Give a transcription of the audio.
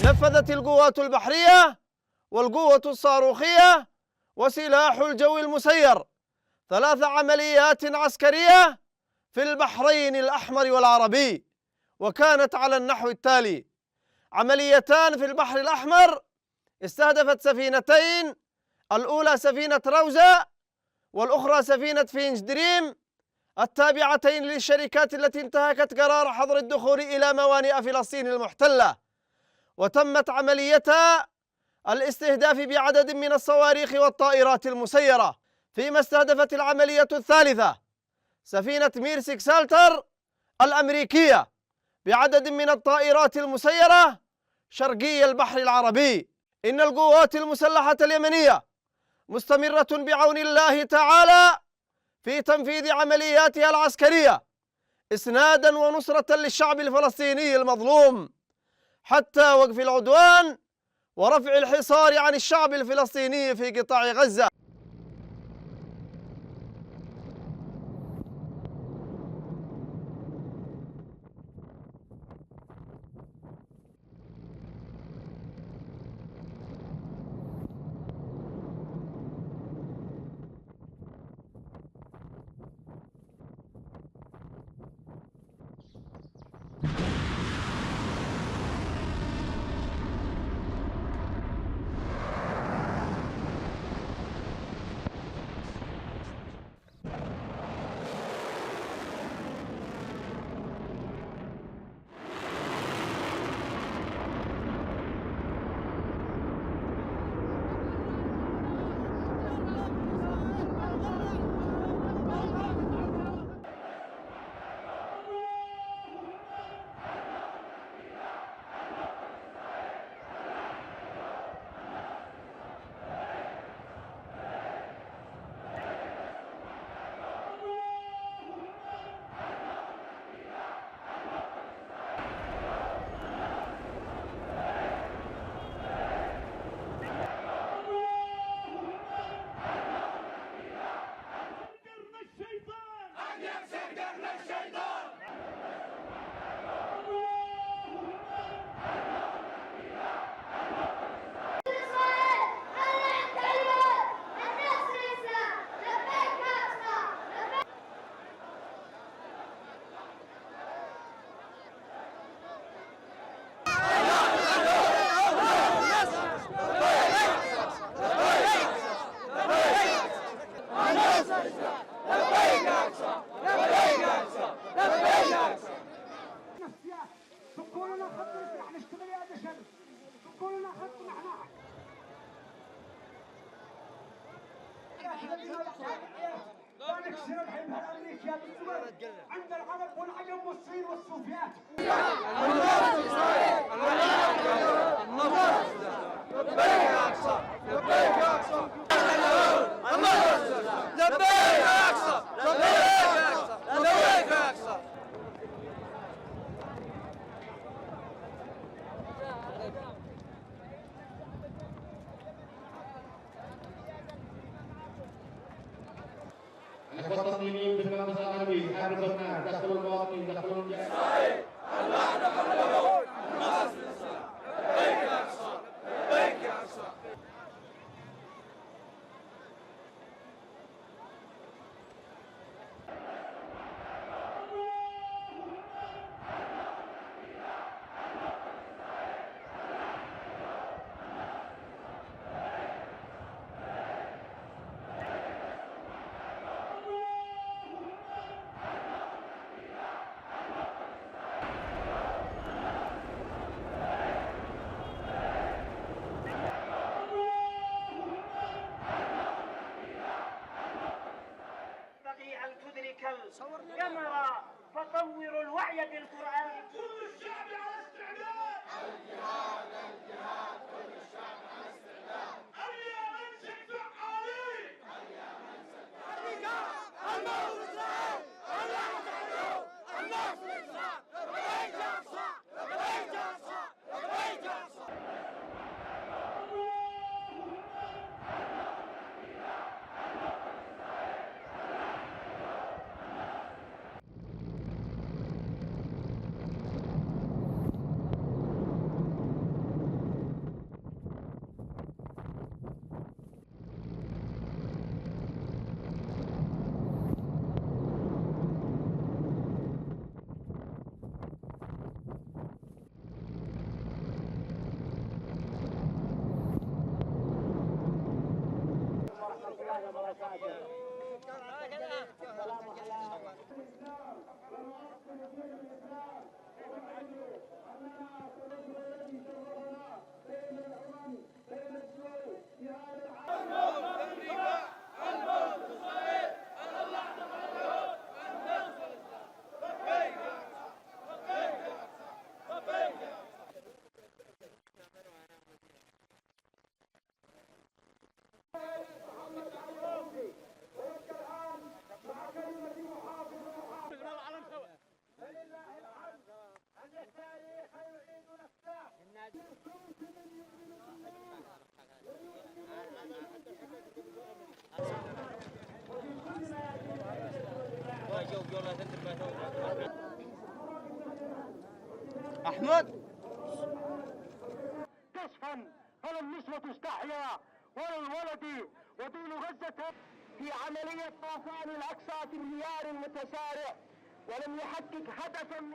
نفذت القوات البحرية والقوة الصاروخية وسلاح الجو المسير 3 عمليات عسكرية في البحرين الأحمر والعربي، وكانت على النحو التالي: عمليتان في البحر الأحمر استهدفت سفينتين، الأولى سفينة روزا والأخرى سفينة فينج دريم التابعتين للشركات التي انتهكت قرار حظر الدخول إلى موانئ فلسطين المحتلة، وتمت عمليتها الاستهداف بعدد من الصواريخ والطائرات المسيرة. فيما استهدفت العملية الثالثة سفينة ميرسك سالتر الأمريكية بعدد من الطائرات المسيرة شرقي البحر العربي. إن القوات المسلحة اليمنية مستمرة بعون الله تعالى في تنفيذ عملياتها العسكرية إسنادا ونصرة للشعب الفلسطيني المظلوم حتى وقف العدوان ورفع الحصار عن الشعب الفلسطيني في قطاع غزة. عند العرب والعجم والصين والصوفيات. المواطنين بالمجلس العربي حارب النار دخلوا المواطنين دخلوا الجمرة فطوروا الوعي بالقرآن. كل الشعب على استعداد. الجهاد الجهاد كل الشعب على استعداد. هيا منشد فعالين. هيا منشد فعالين. الله إسرائيل. الله تعالوا. الله إسرائيل. لبيك يا أقصى. لبيك يا أقصى. لبيك يا أقصى. أحمد كشفا فلا النسوة استحيا ولا الولد ودون غزة في عملية طوفان الأقصى بانهيار متسارع ولم يحقق هدفا من